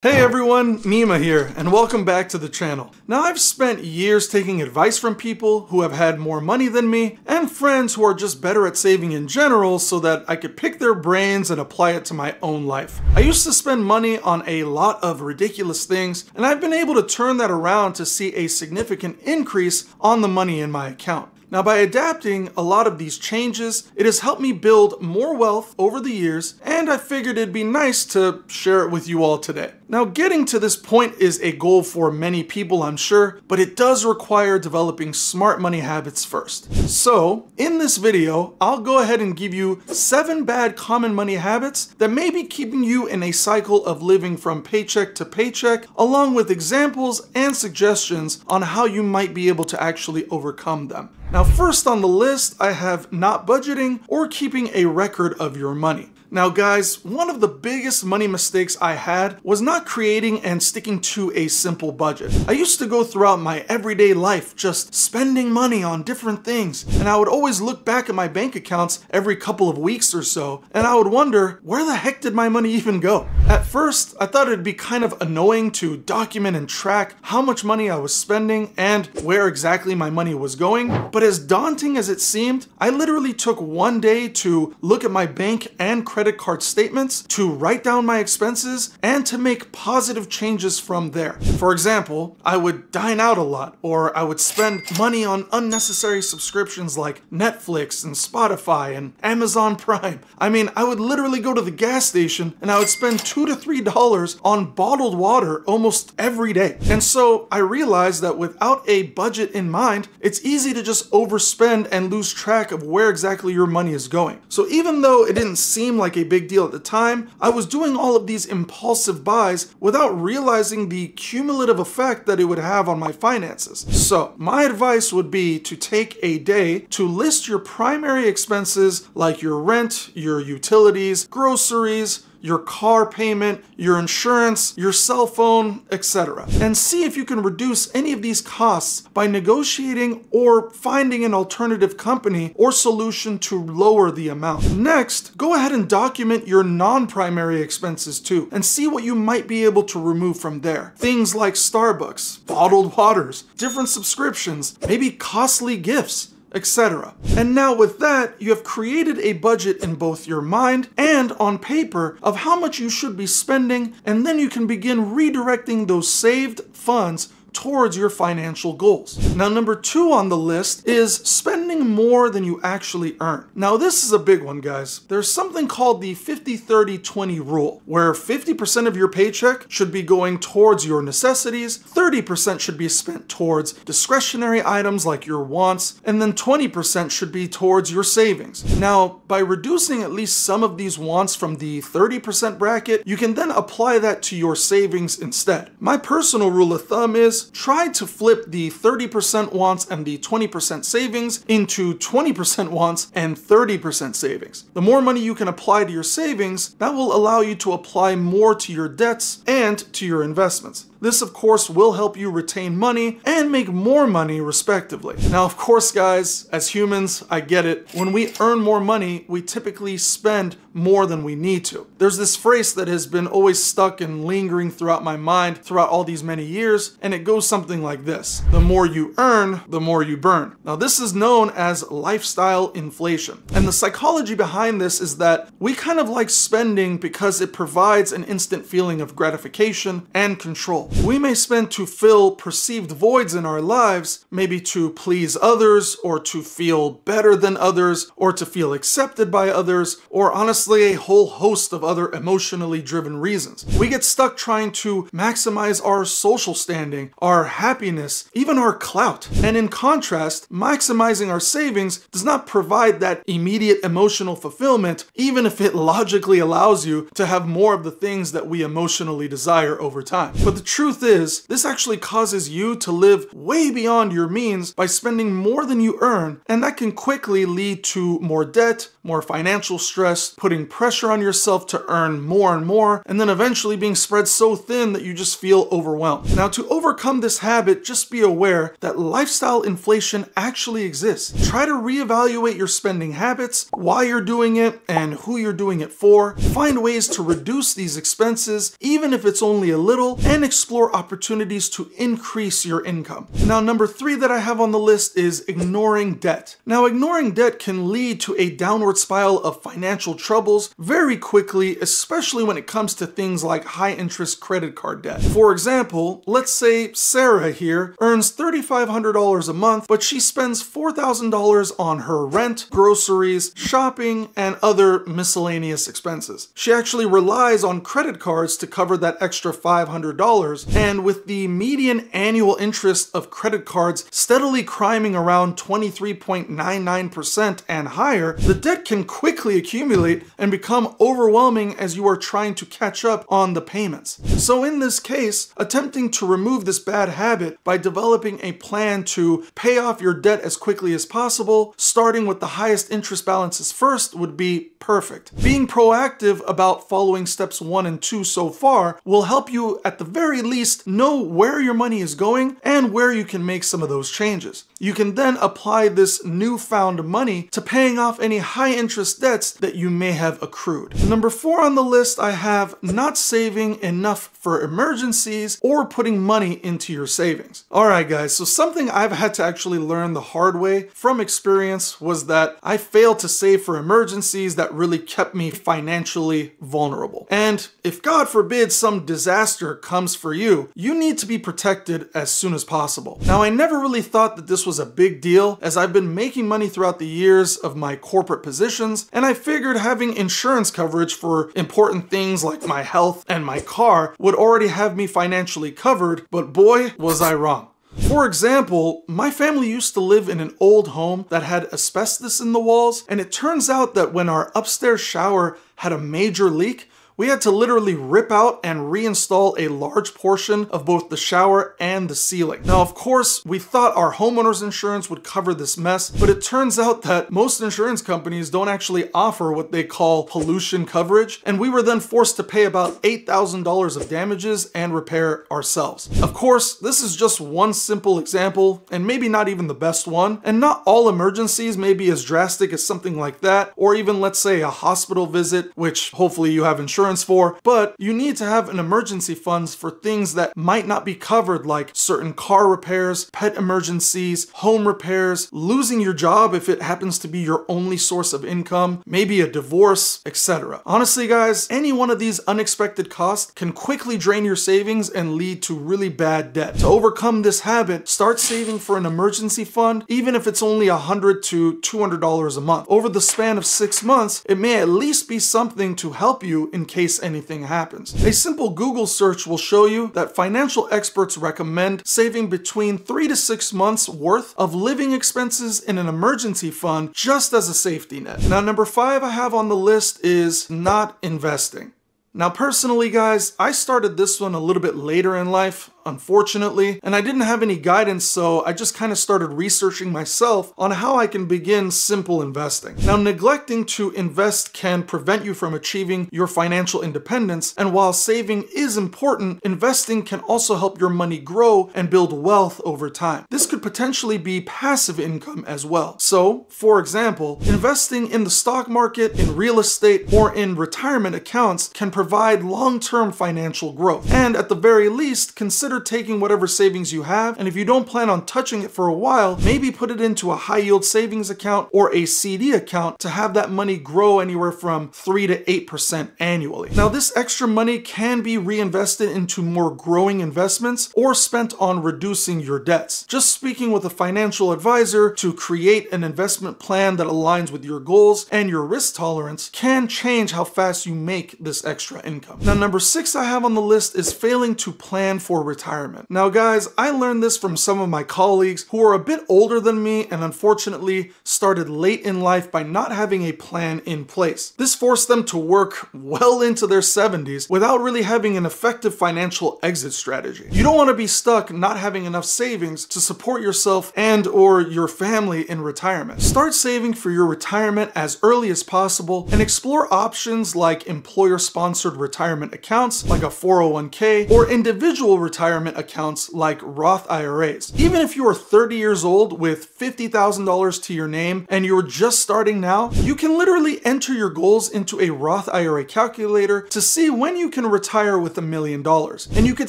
Hey everyone, Nima here, and welcome back to the channel. Now I've spent years taking advice from people who have had more money than me, and friends who are just better at saving in general so that I could pick their brains and apply it to my own life. I used to spend money on a lot of ridiculous things, and I've been able to turn that around to see a significant increase on the money in my account. Now, by adapting a lot of these changes, it has helped me build more wealth over the years, and I figured it'd be nice to share it with you all today. Now, getting to this point is a goal for many people, I'm sure, but it does require developing smart money habits first. So, in this video, I'll go ahead and give you 7 bad common money habits that may be keeping you in a cycle of living from paycheck to paycheck, along with examples and suggestions on how you might be able to actually overcome them. Now, first on the list, I have not budgeting or keeping a record of your money. Now guys, one of the biggest money mistakes I had was not creating and sticking to a simple budget. I used to go throughout my everyday life just spending money on different things, and I would always look back at my bank accounts every couple of weeks or so, and I would wonder, where the heck did my money even go? At first, I thought it'd be kind of annoying to document and track how much money I was spending and where exactly my money was going, but as daunting as it seemed, I literally took one day to look at my bank and credit card statements, to write down my expenses, and to make positive changes from there. For example, I would dine out a lot, or I would spend money on unnecessary subscriptions like Netflix and Spotify and Amazon Prime. I mean, I would literally go to the gas station and I would spend $2 to $3 on bottled water almost every day. And so I realized that without a budget in mind, it's easy to just overspend and lose track of where exactly your money is going. So even though it didn't seem like a big deal at the time, I was doing all of these impulsive buys without realizing the cumulative effect that it would have on my finances. So my advice would be to take a day to list your primary expenses like your rent, your utilities, groceries, your car payment, your insurance, your cell phone, etc. And see if you can reduce any of these costs by negotiating or finding an alternative company or solution to lower the amount. Next, go ahead and document your non-primary expenses too, and see what you might be able to remove from there. Things like Starbucks, bottled waters, different subscriptions, maybe costly gifts, etc. And now with that, you have created a budget in both your mind and on paper of how much you should be spending, and then you can begin redirecting those saved funds towards your financial goals. Now, number 2 on the list is spending more than you actually earn. Now, this is a big one, guys. There's something called the 50-30-20 rule, where 50% of your paycheck should be going towards your necessities, 30% should be spent towards discretionary items like your wants, and then 20% should be towards your savings. Now, by reducing at least some of these wants from the 30% bracket, you can then apply that to your savings instead. My personal rule of thumb is try to flip the 30% wants and the 20% savings into 20% wants and 30% savings. The more money you can apply to your savings, that will allow you to apply more to your debts and to your investments. This, of course, will help you retain money and make more money, respectively. Now, of course, guys, as humans, I get it. When we earn more money, we typically spend more than we need to. There's this phrase that has been always stuck and lingering throughout my mind throughout all these many years, and it goes something like this: the more you earn, the more you burn. Now, this is known as lifestyle inflation. And the psychology behind this is that we kind of like spending because it provides an instant feeling of gratification and control. We may spend to fill perceived voids in our lives, maybe to please others, or to feel better than others, or to feel accepted by others, or honestly a whole host of other emotionally driven reasons. We get stuck trying to maximize our social standing, our happiness, even our clout. And in contrast, maximizing our savings does not provide that immediate emotional fulfillment, even if it logically allows you to have more of the things that we emotionally desire over time. But the truth is, this actually causes you to live way beyond your means by spending more than you earn, and that can quickly lead to more debt, more financial stress, putting pressure on yourself to earn more and more, and then eventually being spread so thin that you just feel overwhelmed. Now, to overcome overcome this habit, just be aware that lifestyle inflation actually exists. Try to reevaluate your spending habits, why you're doing it, and who you're doing it for. Find ways to reduce these expenses, even if it's only a little, and explore opportunities to increase your income. Now, number 3 that I have on the list is ignoring debt. Now, ignoring debt can lead to a downward spiral of financial troubles very quickly, especially when it comes to things like high interest credit card debt. For example, let's say Sarah here earns $3,500 a month, but she spends $4,000 on her rent, groceries, shopping, and other miscellaneous expenses. She actually relies on credit cards to cover that extra $500, and with the median annual interest of credit cards steadily climbing around 23.99% and higher, the debt can quickly accumulate and become overwhelming as you are trying to catch up on the payments. So in this case, attempting to remove this bad habit by developing a plan to pay off your debt as quickly as possible, starting with the highest interest balances first, would be perfect. Being proactive about following steps 1 and 2 so far will help you at the very least know where your money is going and where you can make some of those changes. You can then apply this newfound money to paying off any high interest debts that you may have accrued. Number 4 on the list, I have not saving enough for emergencies or putting money into your savings. Alright guys, so something I've had to actually learn the hard way from experience was that I failed to save for emergencies that really kept me financially vulnerable. And if God forbid some disaster comes for you, you need to be protected as soon as possible. Now, I never really thought that this was a big deal, as I've been making money throughout the years of my corporate positions, and I figured having insurance coverage for important things like my health and my car would already have me financially covered, but boy, was I wrong. For example, my family used to live in an old home that had asbestos in the walls, and it turns out that when our upstairs shower had a major leak, we had to literally rip out and reinstall a large portion of both the shower and the ceiling. Now, of course, we thought our homeowner's insurance would cover this mess, but it turns out that most insurance companies don't actually offer what they call pollution coverage, and we were then forced to pay about $8,000 of damages and repair ourselves. Of course, this is just one simple example, and maybe not even the best one, and not all emergencies may be as drastic as something like that, or even, let's say, a hospital visit, which hopefully you have insurance for, but you need to have an emergency funds for things that might not be covered, like certain car repairs, pet emergencies, home repairs, losing your job if it happens to be your only source of income, maybe a divorce, etc. Honestly guys, any one of these unexpected costs can quickly drain your savings and lead to really bad debt. To overcome this habit, start saving for an emergency fund, even if it's only $100 to $200 a month. Over the span of 6 months, it may at least be something to help you in case anything happens. A simple Google search will show you that financial experts recommend saving between 3 to 6 months worth of living expenses in an emergency fund just as a safety net. Now, number 5 I have on the list is not investing. Now, personally, guys, I started this one a little bit later in life, unfortunately, and I didn't have any guidance, so I just kind of started researching myself on how I can begin simple investing. Now, neglecting to invest can prevent you from achieving your financial independence, and while saving is important, investing can also help your money grow and build wealth over time. This could potentially be passive income as well. So, for example, investing in the stock market, in real estate, or in retirement accounts can provide long-term financial growth. And at the very least, consider taking whatever savings you have, and if you don't plan on touching it for a while, maybe put it into a high-yield savings account or a CD account to have that money grow anywhere from 3 to 8% annually. Now, this extra money can be reinvested into more growing investments or spent on reducing your debts. Just speaking with a financial advisor to create an investment plan that aligns with your goals and your risk tolerance can change how fast you make this extra income. Now, number 6 I have on the list is failing to plan for retirement. Now guys, I learned this from some of my colleagues who are a bit older than me and unfortunately started late in life by not having a plan in place. This forced them to work well into their 70s without really having an effective financial exit strategy. You don't want to be stuck not having enough savings to support yourself and or your family in retirement. Start saving for your retirement as early as possible and explore options like employer-sponsored retirement accounts like a 401k or individual retirement retirement accounts like Roth IRAs. Even if you are 30 years old with $50,000 to your name and you're just starting now, you can literally enter your goals into a Roth IRA calculator to see when you can retire with $1 million. And you can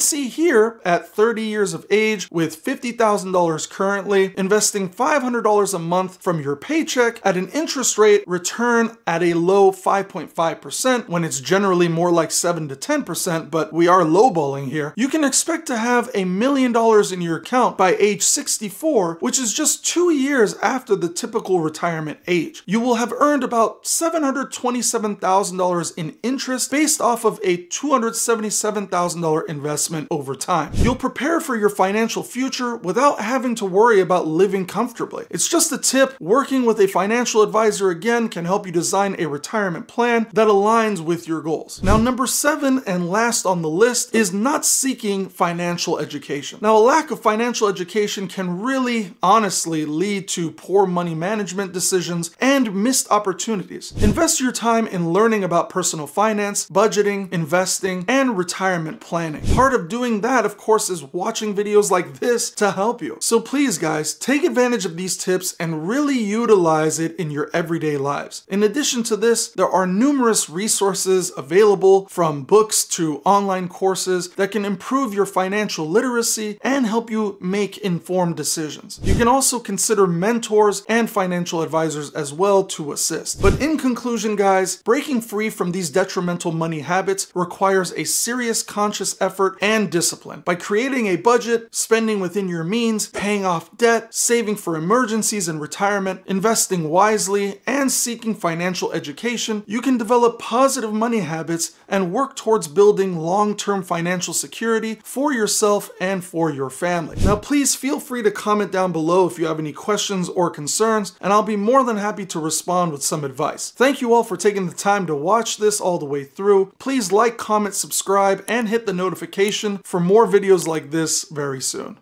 see here at 30 years of age with $50,000 currently, investing $500 a month from your paycheck at an interest rate return at a low 5.5% when it's generally more like 7 to 10%, but we are lowballing here. You can expect to have $1 million in your account by age 64, which is just 2 years after the typical retirement age. You will have earned about $727,000 in interest based off of a $277,000 investment over time. You'll prepare for your financial future without having to worry about living comfortably. It's just a tip. Working with a financial advisor again can help you design a retirement plan that aligns with your goals. Now, number 7 and last on the list is not seeking financial education. Now, a lack of financial education can really honestly lead to poor money management decisions and missed opportunities. Invest your time in learning about personal finance, budgeting, investing, and retirement planning. Part of doing that, of course, is watching videos like this to help you. So please, guys, take advantage of these tips and really utilize it in your everyday lives. In addition to this, there are numerous resources available from books to online courses that can improve your financial literacy and help you make informed decisions. You can also consider mentors and financial advisors as well to assist. But in conclusion, guys, breaking free from these detrimental money habits requires a serious conscious effort and discipline. By creating a budget, spending within your means, paying off debt, saving for emergencies and retirement, investing wisely, and seeking financial education, you can develop positive money habits and work towards building long-term financial security for yourself and for your family. Now, please feel free to comment down below if you have any questions or concerns, and I'll be more than happy to respond with some advice. Thank you all for taking the time to watch this all the way through. Please like, comment, subscribe, and hit the notification for more videos like this very soon.